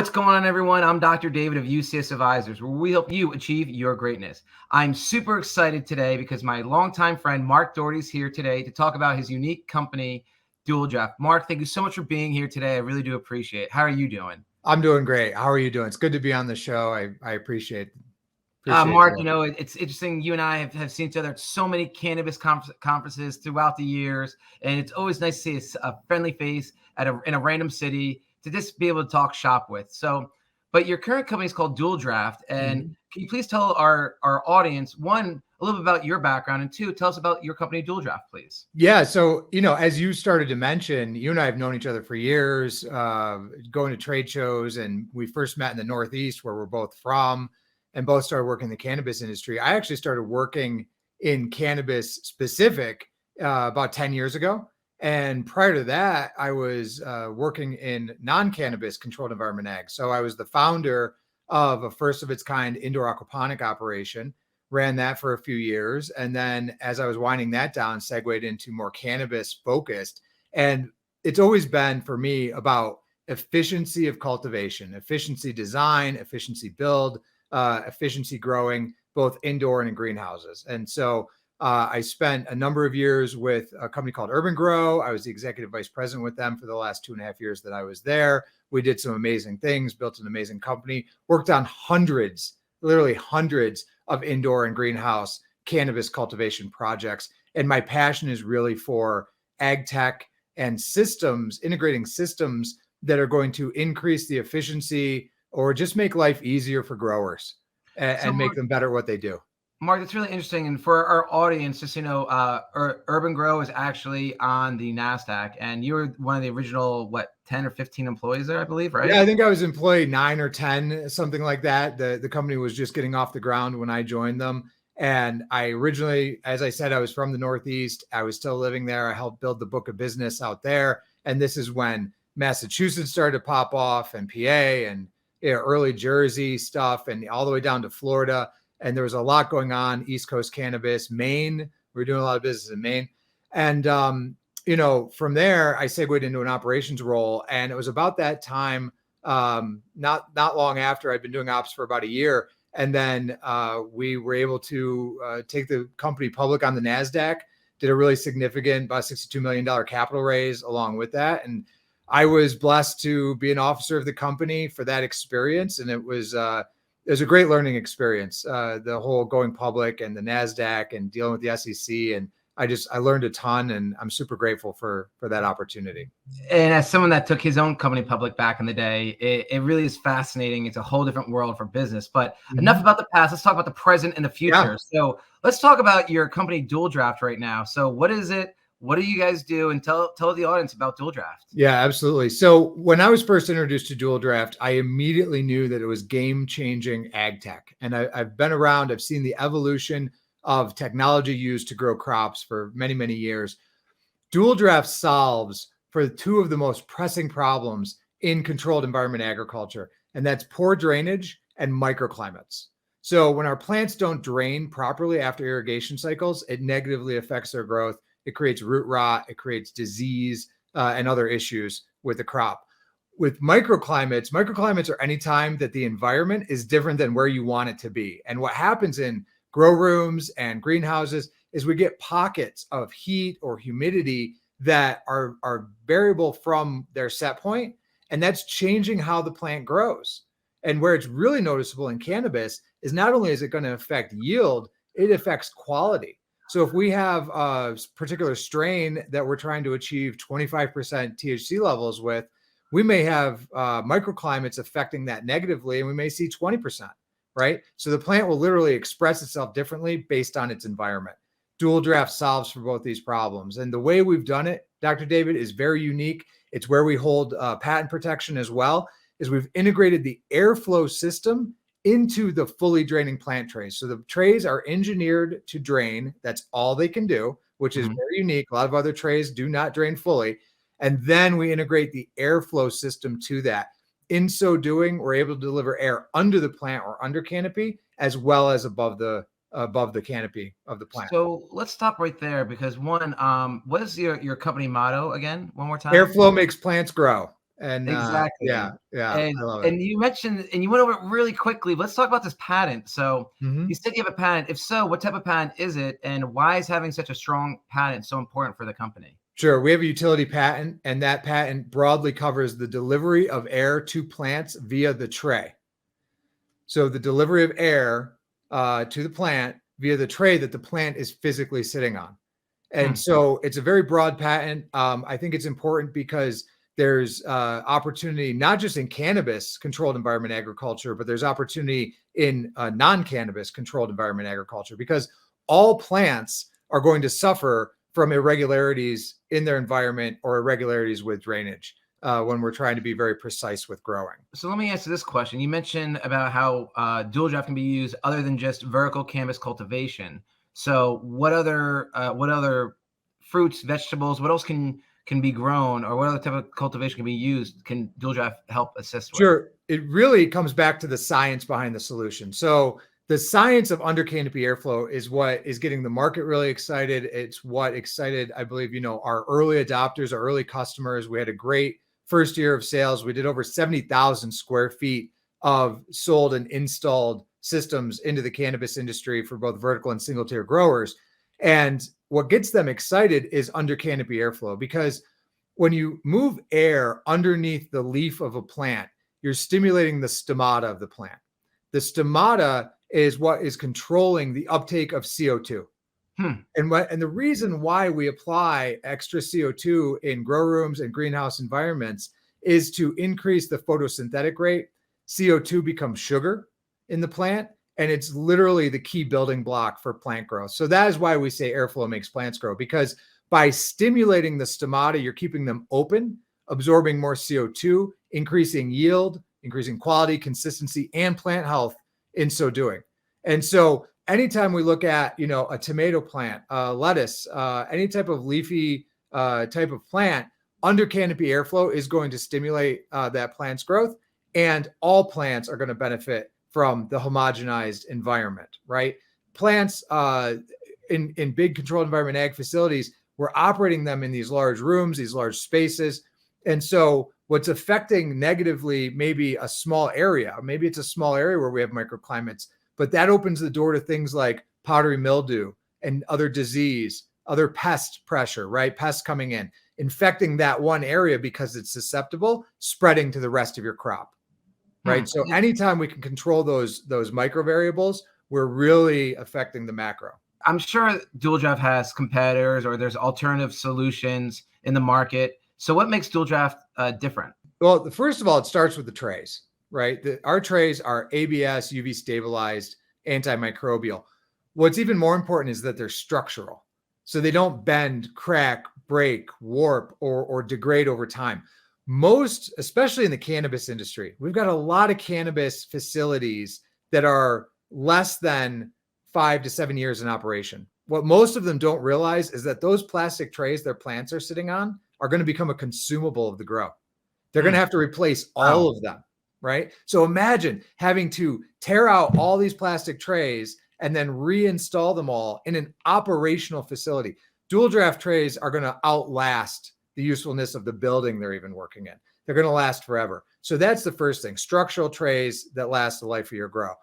What's going on, everyone? I'm Dr. David of UCS Advisors, where we help you achieve your greatness. I'm super excited today because my longtime friend Mark Doherty is here today to talk about his unique company, Dual Draft. Mark, thank you so much for being here today. I really do appreciate it. How are you doing? I'm doing great. How are you doing? It's good to be on the show. I appreciate Mark, today. it's interesting. You and I have seen each other at so many cannabis conferences throughout the years, and it's always nice to see a friendly face in a random city to just be able to talk shop with. So, but your current company is called Dual Draft, and can you please tell our audience, one, a little bit about your background, and two, tell us about your company, Dual Draft, please. Yeah. So, as you started to mention, you and I have known each other for years, going to trade shows, and we first met in the Northeast where we're both from and both started working in the cannabis industry. I actually started working in cannabis specific about 10 years ago. And prior to that, I was working in non-cannabis controlled environment ag. So I was the founder of a first of its kind indoor aquaponic operation, ran that for a few years. And then as I was winding that down, segued into more cannabis focused. And it's always been for me about efficiency of cultivation, efficiency design, efficiency build, efficiency growing, both indoor and in greenhouses. And so I spent a number of years with a company called Urban Grow. I was the executive vice president with them for the last 2.5 years that I was there. We did some amazing things, built an amazing company, worked on literally hundreds of indoor and greenhouse cannabis cultivation projects. And my passion is really for ag tech and systems, integrating systems that are going to increase the efficiency or just make life easier for growers and make them better at what they do. Mark, that's really interesting. And for our audience, just Urban Grow is actually on the NASDAQ, and you were one of the original, 10 or 15 employees there, I believe, right? Yeah, I think I was employee 9 or 10, something like that. The company was just getting off the ground when I joined them. And I originally, as I said, I was from the Northeast. I was still living there. I helped build the book of business out there. And this is when Massachusetts started to pop off, and PA, and early Jersey stuff, and all the way down to Florida. And there was a lot going on, East Coast cannabis, Maine. We were doing a lot of business in Maine. And, from there, I segued into an operations role. And it was about that time, not long after I'd been doing ops for about a year. And then we were able to take the company public on the NASDAQ, did a really significant, about $62 million capital raise along with that. And I was blessed to be an officer of the company for that experience. And it was a great learning experience, the whole going public and the NASDAQ and dealing with the SEC. And I learned a ton, and I'm super grateful for that opportunity. And as someone that took his own company public back in the day, it really is fascinating. It's a whole different world for business. But enough about the past. Let's talk about the present and the future. Yeah. So let's talk about your company, Dual Draft, right now. So what is it? What do you guys do? And tell the audience about Dual Draft. Yeah, absolutely. So when I was first introduced to Dual Draft, I immediately knew that it was game-changing ag tech. And I've been around, I've seen the evolution of technology used to grow crops for many, many years. Dual Draft solves for two of the most pressing problems in controlled environment agriculture, and that's poor drainage and microclimates. So when our plants don't drain properly after irrigation cycles, it negatively affects their growth. It creates root rot, it creates disease and other issues with the crop. With microclimates are any time that the environment is different than where you want it to be. And what happens in grow rooms and greenhouses is we get pockets of heat or humidity that are variable from their set point, and that's changing how the plant grows. And where it's really noticeable in cannabis is not only is it going to affect yield, it affects quality. So if we have a particular strain that we're trying to achieve 25% THC levels with, we may have microclimates affecting that negatively, and we may see 20%, right? So the plant will literally express itself differently based on its environment. Dual Draft solves for both these problems. And the way we've done it, Dr. David, is very unique. It's where we hold patent protection as well, is we've integrated the airflow system into the fully draining plant trays. So the trays are engineered to drain. That's all they can do, which is very unique. A lot of other trays do not drain fully. And then we integrate the airflow system to that. In so doing, we're able to deliver air under the plant or under canopy, as well as above the canopy of the plant. So let's stop right there, because one, what is your company motto again? One more time. Airflow makes plants grow. And Exactly. yeah, And I love it. and you mentioned and you went over it really quickly. Let's talk about this patent. So Mhm. you said you have a patent. If so, what type of patent is it, and why is having such a strong patent so important for the company? Sure. We have a utility patent, and that patent broadly covers the delivery of air to plants via the tray. So the delivery of air to the plant via the tray that the plant is physically sitting on. And Hmm. so it's a very broad patent. I think it's important because there's opportunity not just in cannabis controlled environment agriculture, but there's opportunity in non-cannabis controlled environment agriculture because all plants are going to suffer from irregularities in their environment or irregularities with drainage when we're trying to be very precise with growing. So let me answer this question. You mentioned about how dual draft can be used other than just vertical cannabis cultivation. So what other fruits, vegetables, what else can be grown, or what other type of cultivation can be used? Can dual draft help assist with? Sure. It really comes back to the science behind the solution. So the science of under canopy airflow is what is getting the market really excited. It's what excited, I believe, our early adopters, our early customers. We had a great first year of sales. We did over 70,000 square feet of sold and installed systems into the cannabis industry for both vertical and single tier growers. And what gets them excited is under canopy airflow because when you move air underneath the leaf of a plant, you're stimulating the stomata of the plant. The stomata is what is controlling the uptake of CO2. Hmm. And the reason why we apply extra CO2 in grow rooms and greenhouse environments is to increase the photosynthetic rate. CO2 becomes sugar in the plant, and it's literally the key building block for plant growth. So that is why we say airflow makes plants grow, because by stimulating the stomata, you're keeping them open, absorbing more CO2, increasing yield, increasing quality, consistency, and plant health in so doing. And so anytime we look at, a tomato plant, lettuce, any type of leafy type of plant, under canopy airflow is going to stimulate that plant's growth, and all plants are going to benefit from the homogenized environment, right? Plants in big controlled environment ag facilities, we're operating them in these large rooms, these large spaces. And so what's affecting negatively maybe a small area, maybe it's a small area where we have microclimates, but that opens the door to things like powdery mildew and other disease, other pest pressure, right? Pests coming in, infecting that one area because it's susceptible, spreading to the rest of your crop, Hmm. right? So anytime we can control those micro variables, we're really affecting the macro. I'm sure dual draft has competitors or there's alternative solutions in the market. So what makes dual draft different? Well, first of all, it starts with the trays, right? Our trays are ABS, UV stabilized, antimicrobial. What's even more important is that they're structural. So they don't bend, crack, break, warp, or degrade over time. Most, especially in the cannabis industry, we've got a lot of cannabis facilities that are less than 5 to 7 years in operation. What most of them don't realize is that those plastic trays their plants are sitting on are going to become a consumable of the grow. They're going to have to replace all Wow. of them, right? So imagine having to tear out all these plastic trays and then reinstall them all in an operational facility. Dual draft trays are going to outlast the usefulness of the building they're even working in. They're going to last forever. So that's the first thing, structural trays that last the life of your grow.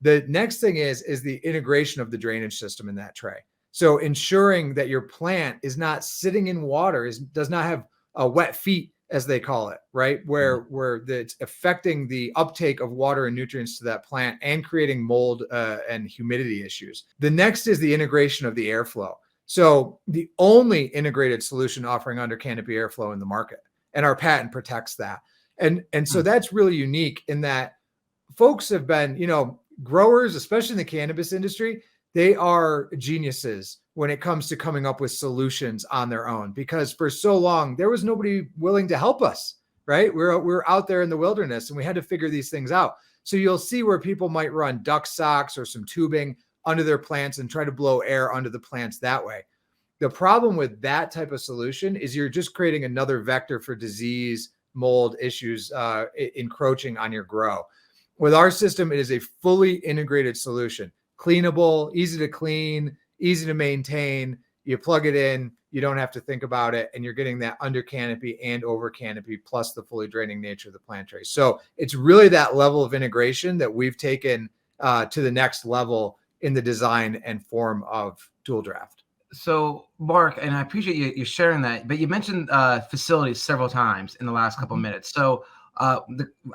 The next thing is the integration of the drainage system in that tray. So ensuring that your plant is not sitting in water, does not have wet feet, as they call it, right? Where it's affecting the uptake of water and nutrients to that plant and creating mold and humidity issues. The next is the integration of the airflow. So the only integrated solution offering under canopy airflow in the market, and our patent protects that. And so that's really unique in that folks have been, growers, especially in the cannabis industry, they are geniuses when it comes to coming up with solutions on their own, because for so long there was nobody willing to help us, right? We're out there in the wilderness and we had to figure these things out. So you'll see where people might run duck socks or some tubing under their plants and try to blow air under the plants that way. The problem with that type of solution is you're just creating another vector for disease, mold issues encroaching on your grow. With our system, it is a fully integrated solution, cleanable, easy to clean, easy to maintain. You plug it in, You don't have to think about it, and you're getting that under canopy and over canopy plus the fully draining nature of the plant tray. So it's really that level of integration that we've taken to the next level in the design and form of dual draft. So, Mark, and I appreciate you sharing that, but you mentioned facilities several times in the last couple of minutes. So, I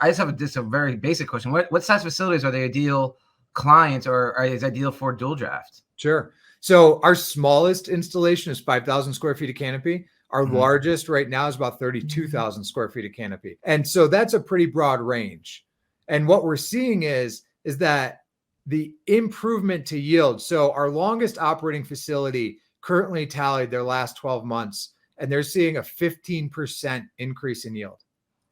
just have just a very basic question. What size facilities are the ideal clients, or is ideal for dual draft? Sure. So our smallest installation is 5,000 square feet of canopy. Our largest right now is about 32,000 square feet of canopy. And so that's a pretty broad range. And what we're seeing is that the improvement to yield. So our longest operating facility currently tallied their last 12 months, and they're seeing a 15% increase in yield.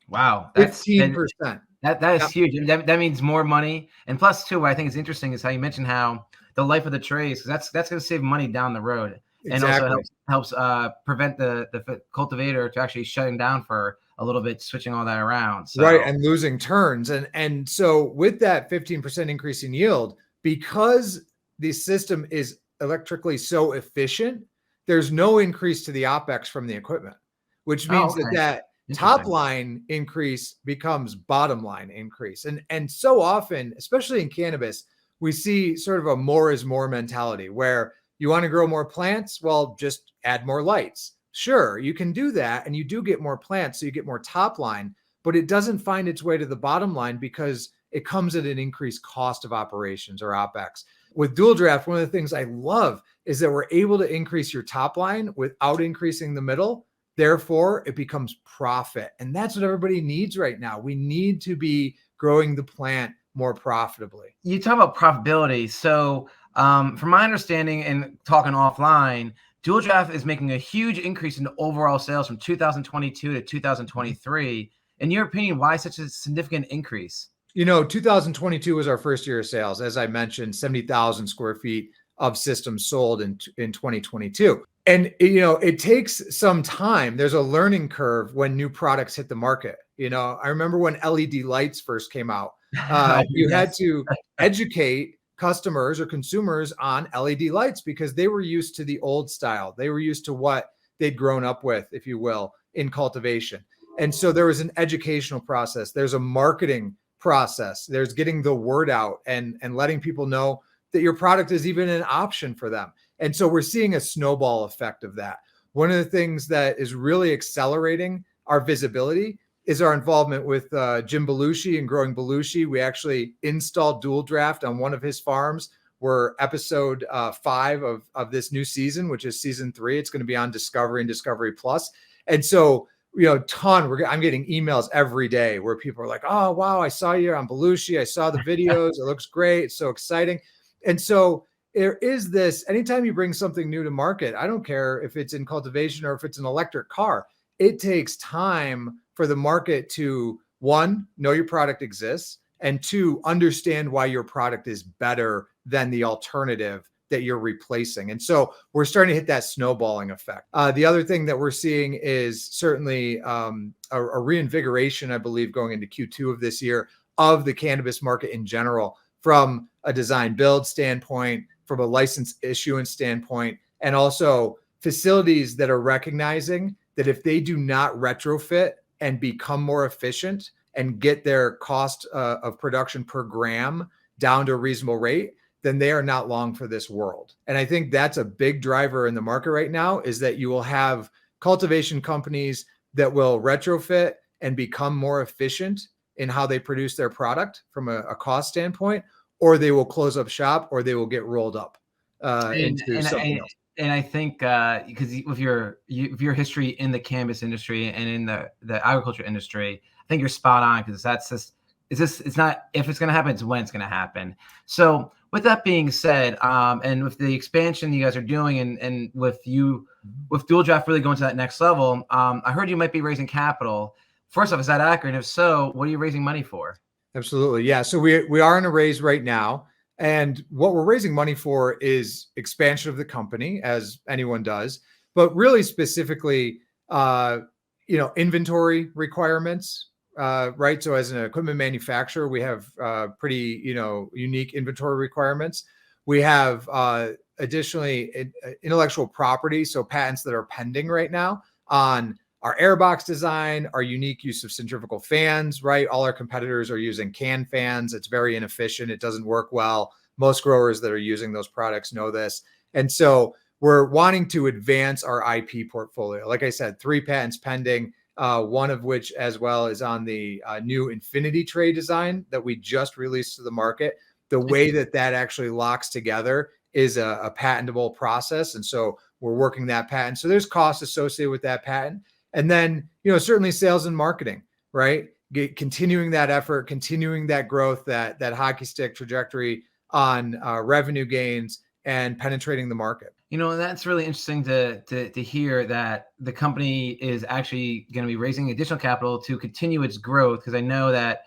Wow. 15%. That is huge. That means more money. And plus, too, what I think is interesting is how you mentioned how the life of the trays, because that's going to save money down the road. Exactly. And also helps prevent the cultivator to actually shutting down for a little bit, switching all that around. So. Right, and losing turns. And so with that 15% increase in yield, because the system is electrically so efficient, there's no increase to the OpEx from the equipment, which means that top line increase becomes bottom line increase. And so often, especially in cannabis, we see sort of a more is more mentality where you want to grow more plants. Well, just add more lights. Sure, you can do that. And you do get more plants. So you get more top line, but it doesn't find its way to the bottom line because it comes at an increased cost of operations or OpEx. With dual draft, one of the things I love is that we're able to increase your top line without increasing the middle. Therefore, it becomes profit. And that's what everybody needs right now. We need to be growing the plant more profitably. You talk about profitability. So from my understanding and talking offline, dual draft is making a huge increase in overall sales from 2022 to 2023. In your opinion, why such a significant increase? 2022 was our first year of sales. As I mentioned, 70,000 square feet of systems sold in 2022. And, it takes some time. There's a learning curve when new products hit the market. I remember when LED lights first came out, you had to educate customers or consumers on LED lights because they were used to the old style. They were used to what they'd grown up with, if you will, in cultivation. And so there was an educational process. There's a marketing process. There's getting the word out and letting people know that your product is even an option for them. And so we're seeing a snowball effect of that. One of the things that is really accelerating our visibility is our involvement with Jim Belushi and Growing Belushi. We actually installed dual draft on one of his farms. We're episode 5 of this new season, which is season 3. It's going to be on Discovery and Discovery Plus. And so, I'm getting emails every day where people are like, oh, wow, I saw you on Belushi. I saw the videos. It looks great. It's so exciting. And so there is this, anytime you bring something new to market, I don't care if it's in cultivation or if it's an electric car, it takes time for the market to, 1, know your product exists, and 2, understand why your product is better than the alternative that you're replacing. And so we're starting to hit that snowballing effect. The other thing that we're seeing is certainly a reinvigoration, I believe, going into Q2 of this year of the cannabis market in general, from a design build standpoint, from a license issuance standpoint, and also facilities that are recognizing that if they do not retrofit and become more efficient and get their cost of production per gram down to a reasonable rate, then they are not long for this world. And I think that's a big driver in the market right now, is that you will have cultivation companies that will retrofit and become more efficient in how they produce their product from a cost standpoint, or they will close up shop, or they will get rolled up into something else. And I think because with your history in the cannabis industry and in the agriculture industry, I think you're spot on, because it's not if it's going to happen, it's when it's going to happen. So with that being said, and with the expansion you guys are doing, and with dual draft really going to that next level, I heard you might be raising capital. First off, is that accurate? And if so, what are you raising money for? Absolutely. Yeah. So we are in a raise right now. And what we're raising money for is expansion of the company, as anyone does, but really specifically, inventory requirements, right? So as an equipment manufacturer, we have pretty, unique inventory requirements. We have additionally intellectual property, so patents that are pending right now on our airbox design, our unique use of centrifugal fans, right? All our competitors are using can fans. It's very inefficient. It doesn't work well. Most growers that are using those products know this. And so we're wanting to advance our IP portfolio. Like I said, 3 patents pending, one of which as well is on the new infinity tray design that we just released to the market. The way that actually locks together is a patentable process. And so we're working that patent. So there's costs associated with that patent. And then, certainly sales and marketing, right? Continuing that effort, continuing that growth, that hockey stick trajectory on revenue gains and penetrating the market. That's really interesting to hear that the company is actually going to be raising additional capital to continue its growth. Because I know that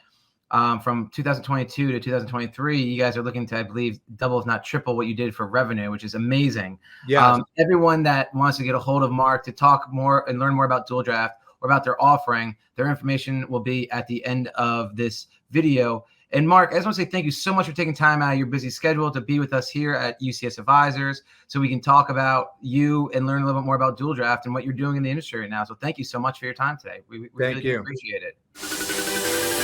from 2022 to 2023, you guys are looking to, I believe, double if not triple what you did for revenue, which is amazing. Yeah. Everyone that wants to get a hold of Mark to talk more and learn more about Dual Draft or about their offering, their information will be at the end of this video. And Mark, I just want to say thank you so much for taking time out of your busy schedule to be with us here at UCS Advisors so we can talk about you and learn a little bit more about Dual Draft and what you're doing in the industry right now. So thank you so much for your time today. We really appreciate it.